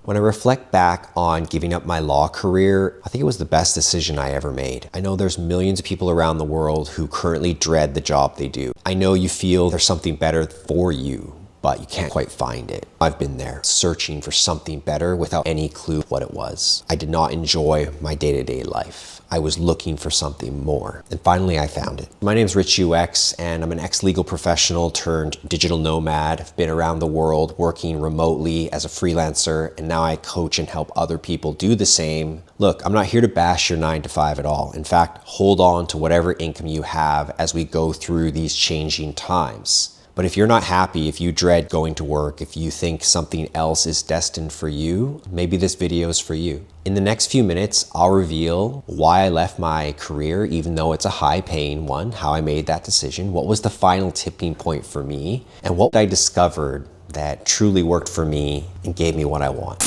When I reflect back on giving up my law career, I think it was the best decision I ever made. I know there's millions of people around the world who currently dread the job they do. I know you feel there's something better for you, but you can't quite find it. I've been there, searching for something better without any clue what it was. I did not enjoy my day-to-day life. I was looking for something more. And finally, I found it. My name is Rich UX, and I'm an ex-legal professional turned digital nomad. I've been around the world working remotely as a freelancer, and now I coach and help other people do the same. Look, I'm not here to bash your 9 to 5 at all. In fact, hold on to whatever income you have as we go through these changing times. But if you're not happy, if you dread going to work, if you think something else is destined for you, maybe this video is for you. In the next few minutes, I'll reveal why I left my career, even though it's a high-paying one, how I made that decision, what was the final tipping point for me, and what I discovered that truly worked for me and gave me what I want.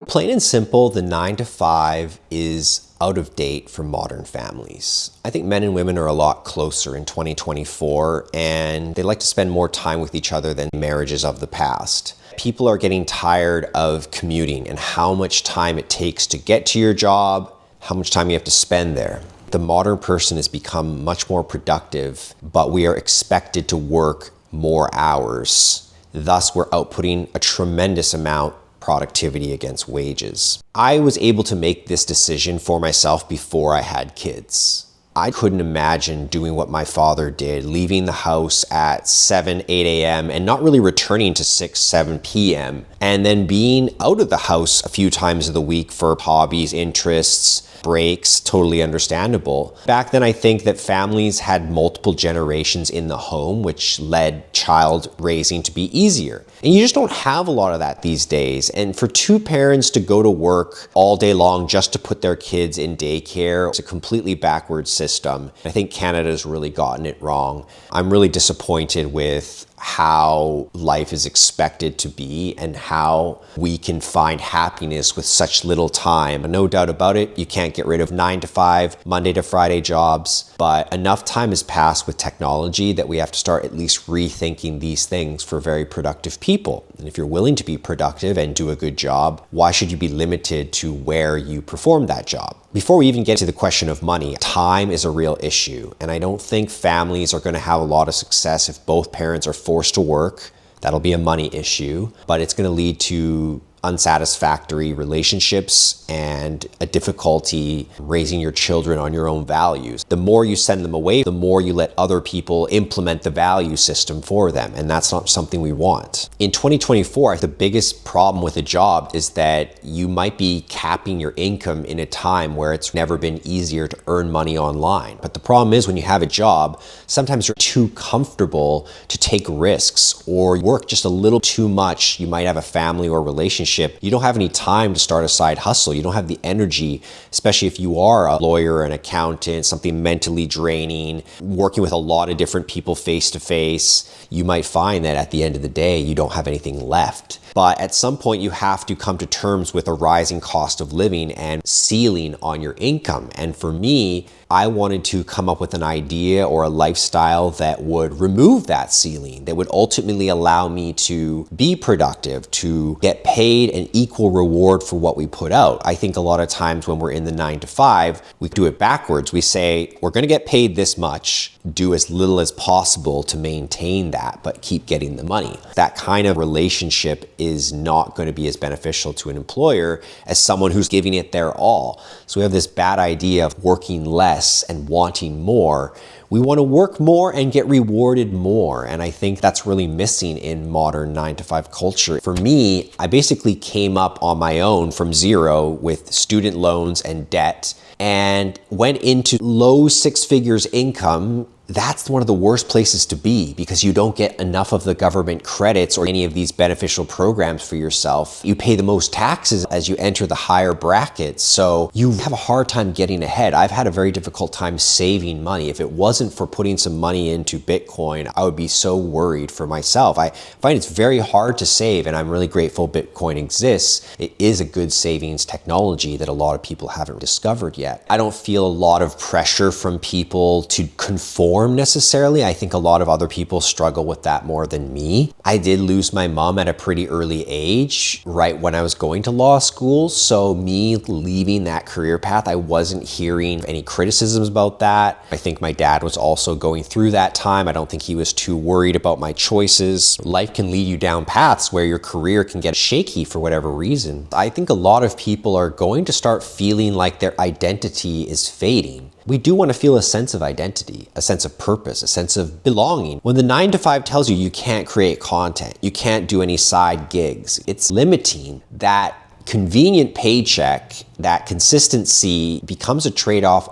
Plain and simple, the 9 to 5 is out of date for modern families. I think men and women are a lot closer in 2024, and they like to spend more time with each other than marriages of the past. People are getting tired of commuting and how much time it takes to get to your job, how much time you have to spend there. The modern person has become much more productive, but we are expected to work more hours. Thus, we're outputting a tremendous amount productivity against wages. I was able to make this decision for myself before I had kids. I couldn't imagine doing what my father did, leaving the house at 7, 8 a.m. and not really returning to 6, 7 p.m. and then being out of the house a few times of the week for hobbies, interests, breaks, totally understandable. Back then, I think that families had multiple generations in the home, which led child raising to be easier. And you just don't have a lot of that these days. And for two parents to go to work all day long just to put their kids in daycare, it's a completely backward system. I think Canada's really gotten it wrong. I'm really disappointed with how life is expected to be and how we can find happiness with such little time. No doubt about it, you can't get rid of 9 to 5, Monday to Friday jobs, but enough time has passed with technology that we have to start at least rethinking these things for very productive people. And if you're willing to be productive and do a good job, why should you be limited to where you perform that job? Before we even get to the question of money, time is a real issue. And I don't think families are going to have a lot of success if both parents are forced to work. That'll be a money issue, but it's going to lead to unsatisfactory relationships and a difficulty raising your children on your own values. The more you send them away, the more you let other people implement the value system for them, and that's not something we want. In 2024, the biggest problem with a job is that you might be capping your income in a time where it's never been easier to earn money online. But the problem is when you have a job, sometimes you're too comfortable to take risks or work just a little too much. You might have a family or relationship. You don't have any time to start a side hustle. You don't have the energy, especially if you are a lawyer, an accountant, something mentally draining, working with a lot of different people face to face. You might find that at the end of the day, you don't have anything left. But at some point, you have to come to terms with a rising cost of living and ceiling on your income. And for me, I wanted to come up with an idea or a lifestyle that would remove that ceiling, that would ultimately allow me to be productive, to get paid an equal reward for what we put out. I think a lot of times when we're in the 9 to 5, we do it backwards. We say, we're going to get paid this much, do as little as possible to maintain that, but keep getting the money. That kind of relationship is not going to be as beneficial to an employer as someone who's giving it their all. So we have this bad idea of working less and wanting more. We want to work more and get rewarded more. And I think that's really missing in modern 9 to 5 culture. For me, I basically came up on my own from zero with student loans and debt and went into low 6 figures income. That's one of the worst places to be because you don't get enough of the government credits or any of these beneficial programs for yourself. You pay the most taxes as you enter the higher brackets, so you have a hard time getting ahead. I've had a very difficult time saving money. If it wasn't for putting some money into Bitcoin, I would be so worried for myself. I find it's very hard to save, and I'm really grateful Bitcoin exists. It is a good savings technology that a lot of people haven't discovered yet. I don't feel a lot of pressure from people to conform norm necessarily. I think a lot of other people struggle with that more than me. I did lose my mom at a pretty early age, right when I was going to law school. So me leaving that career path, I wasn't hearing any criticisms about that. I think my dad was also going through that time. I don't think he was too worried about my choices. Life can lead you down paths where your career can get shaky for whatever reason. I think a lot of people are going to start feeling like their identity is fading. We do want to feel a sense of identity, a sense of purpose, a sense of belonging. When the 9 to 5 tells you you can't create content, you can't do any side gigs, it's limiting. That convenient paycheck, that consistency becomes a trade-off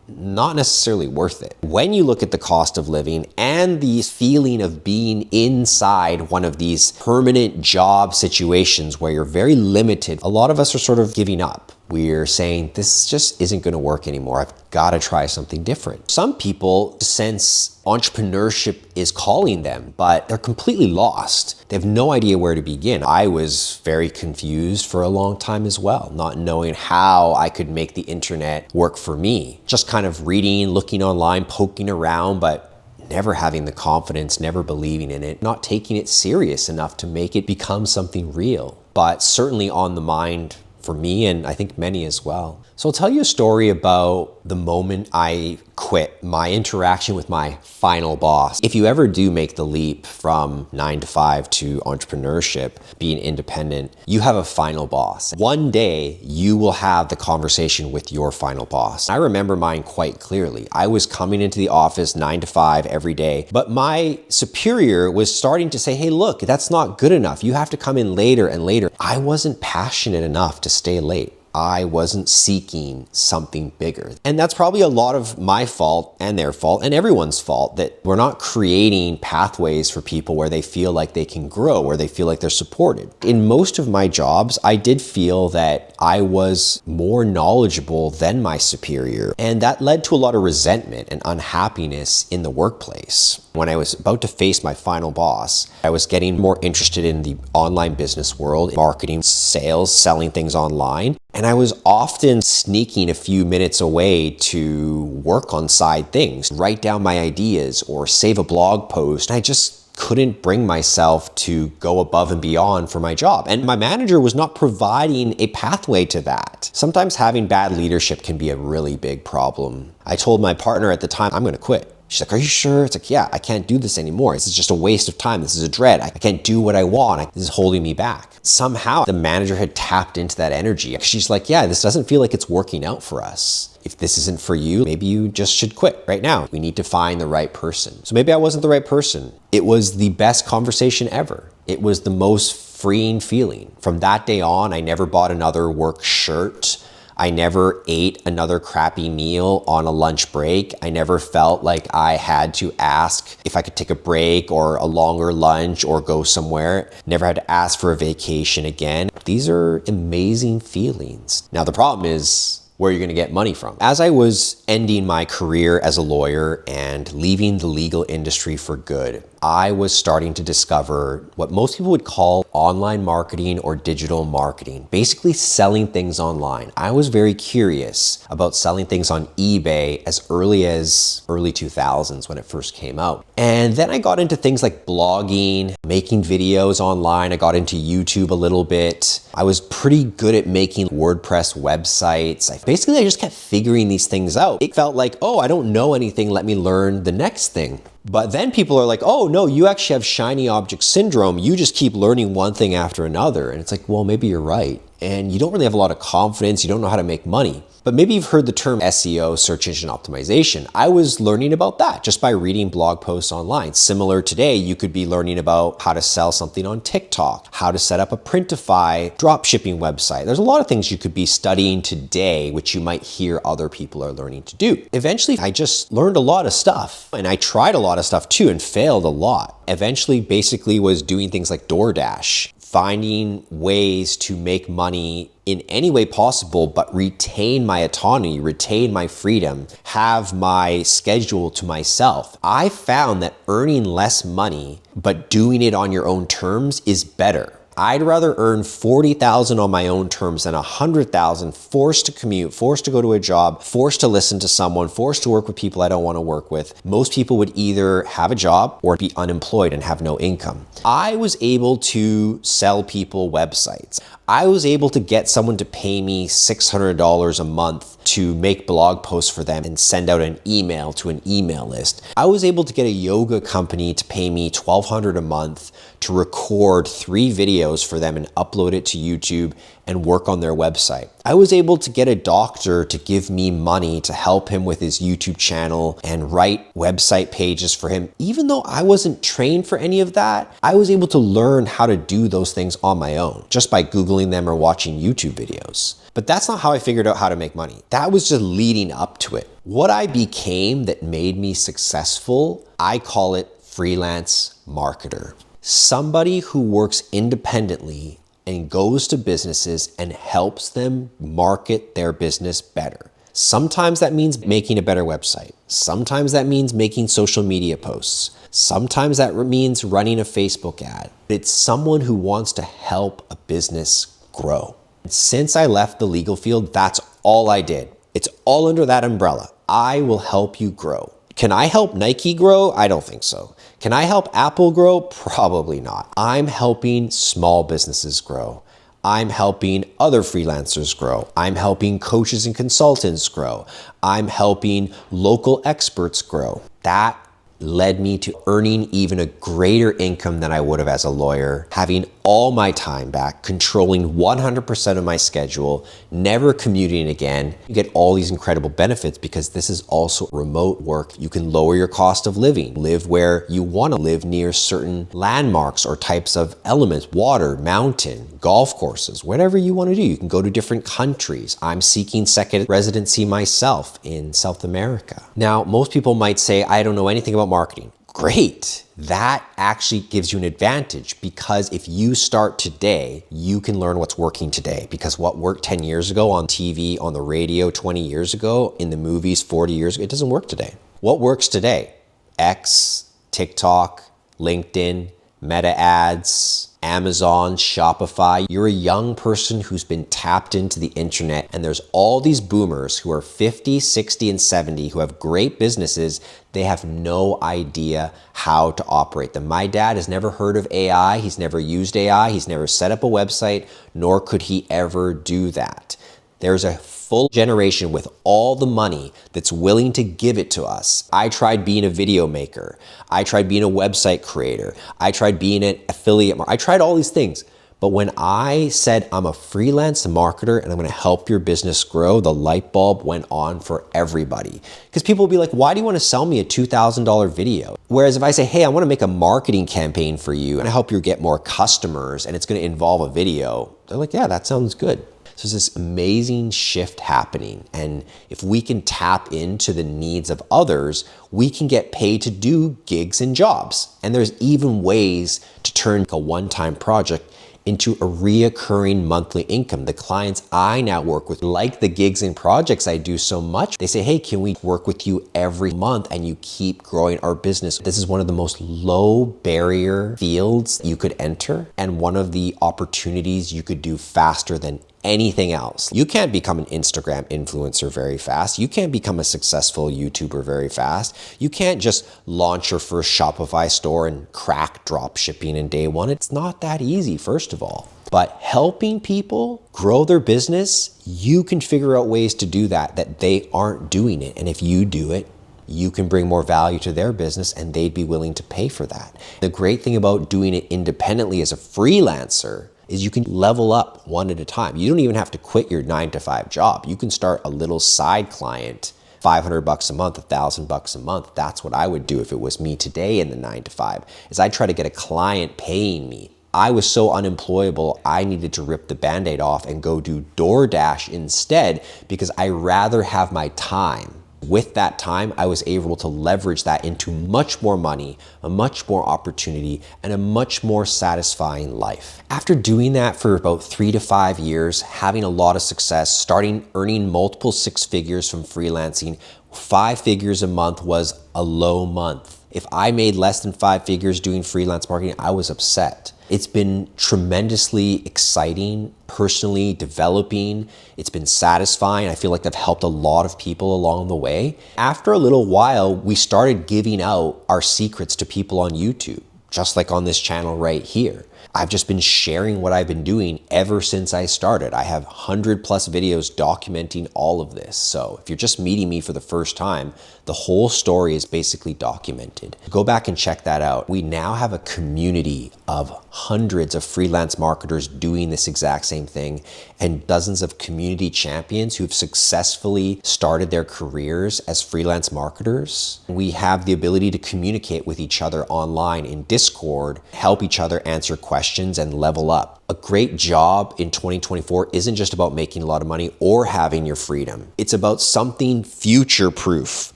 not necessarily worth it. When you look at the cost of living and the feeling of being inside one of these permanent job situations where you're very limited, a lot of us are sort of giving up. We're saying, this just isn't going to work anymore. I've got to try something different. Some people sense entrepreneurship is calling them, but they're completely lost. They have no idea where to begin. I was very confused for a long time as well, not knowing how I could make the internet work for me. Just kind of reading, looking online, poking around, but never having the confidence, never believing in it, not taking it serious enough to make it become something real, but certainly on the mind for me, and I think many as well. So I'll tell you a story about the moment I quit, my interaction with my final boss. If you ever do make the leap from 9 to 5 to entrepreneurship, being independent, you have a final boss. One day you will have the conversation with your final boss. I remember mine quite clearly. I was coming into the office 9 to 5 every day, but my superior was starting to say, hey, look, that's not good enough. You have to come in later and later. I wasn't passionate enough to stay late. I wasn't seeking something bigger. And that's probably a lot of my fault and their fault and everyone's fault, that we're not creating pathways for people where they feel like they can grow, where they feel like they're supported. In most of my jobs, I did feel that I was more knowledgeable than my superior, and that led to a lot of resentment and unhappiness in the workplace. When I was about to face my final boss, I was getting more interested in the online business world, marketing, sales, selling things online. And I was often sneaking a few minutes away to work on side things, write down my ideas or save a blog post. I just couldn't bring myself to go above and beyond for my job. And my manager was not providing a pathway to that. Sometimes having bad leadership can be a really big problem. I told my partner at the time, I'm going to quit. She's like, are you sure? It's like, yeah, I can't do this anymore. This is just a waste of time. This is a dread. I can't do what I want. This is holding me back. Somehow the manager had tapped into that energy. She's like, yeah, this doesn't feel like it's working out for us. If this isn't for you, maybe you just should quit right now. We need to find the right person. So maybe I wasn't the right person. It was the best conversation ever. It was the most freeing feeling. From that day on, I never bought another work shirt. I never ate another crappy meal on a lunch break. I never felt like I had to ask if I could take a break or a longer lunch or go somewhere. Never had to ask for a vacation again. These are amazing feelings. Now, the problem is where you're going to get money from. As I was ending my career as a lawyer and leaving the legal industry for good, I was starting to discover what most people would call online marketing or digital marketing, basically selling things online. I was very curious about selling things on eBay as early 2000s when it first came out. And then I got into things like blogging, making videos online. I got into YouTube a little bit. I was pretty good at making WordPress websites. I just kept figuring these things out. It felt like, oh, I don't know anything. Let me learn the next thing. But then people are like, oh no, you actually have shiny object syndrome. You just keep learning one thing after another. And it's like, well, maybe you're right. And you don't really have a lot of confidence. You don't know how to make money. But maybe you've heard the term SEO, search engine optimization. I was learning about that just by reading blog posts online. Similar today, you could be learning about how to sell something on TikTok, how to set up a Printify dropshipping website. There's a lot of things you could be studying today, which you might hear other people are learning to do. Eventually, I just learned a lot of stuff, and I tried a lot of stuff too and failed a lot. Eventually, basically was doing things like DoorDash, finding ways to make money in any way possible, but retain my autonomy, retain my freedom, have my schedule to myself. I found that earning less money, but doing it on your own terms is better. I'd rather earn 40,000 on my own terms than 100,000 forced to commute, forced to go to a job, forced to listen to someone, forced to work with people I don't want to work with. Most people would either have a job or be unemployed and have no income. I was able to sell people websites. I was able to get someone to pay me $600 a month to make blog posts for them and send out an email to an email list. I was able to get a yoga company to pay me $1,200 a month to record 3 videos for them and upload it to YouTube and work on their website. I was able to get a doctor to give me money to help him with his YouTube channel and write website pages for him. Even though I wasn't trained for any of that, I was able to learn how to do those things on my own, just by Googling them or watching YouTube videos. But that's not how I figured out how to make money. That was just leading up to it. What I became that made me successful, I call it freelance marketer. Somebody who works independently and goes to businesses and helps them market their business better. Sometimes that means making a better website. Sometimes that means making social media posts. Sometimes that means running a Facebook ad. It's someone who wants to help a business grow. Since I left the legal field, that's all I did. It's all under that umbrella. I will help you grow. Can I help Nike grow? I don't think so. Can I help Apple grow? Probably not. I'm helping small businesses grow. I'm helping other freelancers grow. I'm helping coaches and consultants grow. I'm helping local experts grow. That led me to earning even a greater income than I would have as a lawyer, having all my time back, controlling 100% of my schedule, never commuting again. You get all these incredible benefits because this is also remote work. You can lower your cost of living, live where you want to live near certain landmarks or types of elements, water, mountain, golf courses, whatever you want to do. You can go to different countries. I'm seeking second residency myself in South America. Now, most people might say, I don't know anything about marketing. Great. That actually gives you an advantage because if you start today, you can learn what's working today, because what worked 10 years ago on TV, on the radio 20 years ago, in the movies 40 years ago, it doesn't work today. What works today? X, TikTok, LinkedIn, Meta ads, Amazon, Shopify. You're a young person who's been tapped into the internet, and there's all these boomers who are 50, 60, and 70 who have great businesses. They have no idea how to operate them. My dad has never heard of AI. He's never used AI. He's never set up a website, nor could he ever do that. There's a full generation with all the money that's willing to give it to us. I tried being a video maker. I tried being a website creator. I tried being an affiliate marketer. I tried all these things. But when I said I'm a freelance marketer and I'm going to help your business grow, the light bulb went on for everybody. Because people will be like, why do you want to sell me a $2,000 video? Whereas if I say, hey, I want to make a marketing campaign for you and help you get more customers and it's going to involve a video, they're like, yeah, that sounds good. So there's this amazing shift happening. And if we can tap into the needs of others, we can get paid to do gigs and jobs. And there's even ways to turn a one-time project into a reoccurring monthly income. The clients I now work with like the gigs and projects I do so much. They say, hey, can we work with you every month and you keep growing our business? This is one of the most low barrier fields you could enter and one of the opportunities you could do faster than anything else. You can't become an Instagram influencer very fast. You can't become a successful YouTuber very fast. You can't just launch your first Shopify store and crack drop shipping in day one. It's not that easy, first of all. But helping people grow their business, you can figure out ways to do that they aren't doing it. And if you do it, you can bring more value to their business and they'd be willing to pay for that. The great thing about doing it independently as a freelancer is you can level up one at a time. You don't even have to quit your 9-to-5 job. You can start a little side client, $500 a month, $1,000 a month. That's what I would do if it was me today in the 9-to-5, is I try to get a client paying me. I was so unemployable, I needed to rip the Band-Aid off and go do DoorDash instead because I rather have my time. With that time, I was able to leverage that into much more money, a much more opportunity, and a much more satisfying life. After doing that for about 3 to 5 years, having a lot of success, earning multiple 6 figures from freelancing, 5 figures a month was a low month. If I made less than 5 figures doing freelance marketing, I was upset. It's been tremendously exciting, personally developing. It's been satisfying. I feel like I've helped a lot of people along the way. After a little while, we started giving out our secrets to people on YouTube, just like on this channel right here. I've just been sharing what I've been doing ever since I started. I have 100+ videos documenting all of this. So if you're just meeting me for the first time, the whole story is basically documented. Go back and check that out. We now have a community of hundreds of freelance marketers doing this exact same thing, and dozens of community champions who've successfully started their careers as freelance marketers. We have the ability to communicate with each other online in Discord, help each other answer questions and level up. A great job in 2024 isn't just about making a lot of money or having your freedom. It's about something future-proof,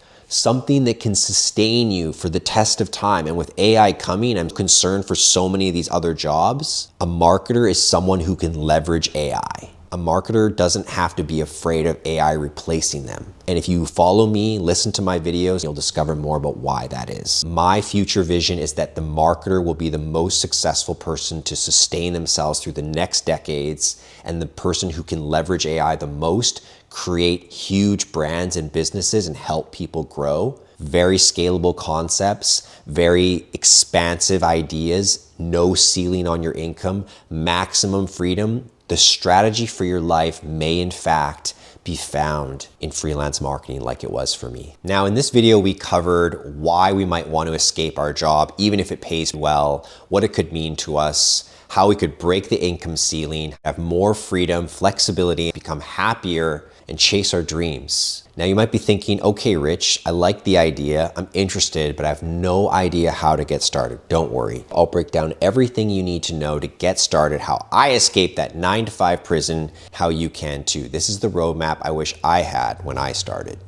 something that can sustain you for the test of time. And with AI coming, I'm concerned for so many of these other jobs. A marketer is someone who can leverage AI. A marketer doesn't have to be afraid of AI replacing them. And if you follow me, listen to my videos, you'll discover more about why that is. My future vision is that the marketer will be the most successful person to sustain themselves through the next decades, and the person who can leverage AI the most, create huge brands and businesses and help people grow. Very scalable concepts, very expansive ideas, no ceiling on your income, maximum freedom. The strategy for your life may in fact be found in freelance marketing like it was for me. Now, in this video, we covered why we might want to escape our job, even if it pays well, what it could mean to us, how we could break the income ceiling, have more freedom, flexibility, become happier, and chase our dreams. Now you might be thinking, okay, Rich, I like the idea, I'm interested, but I have no idea how to get started. Don't worry, I'll break down everything you need to know to get started, how I escaped that 9-to-5 prison, how you can too. This is the roadmap I wish I had when I started.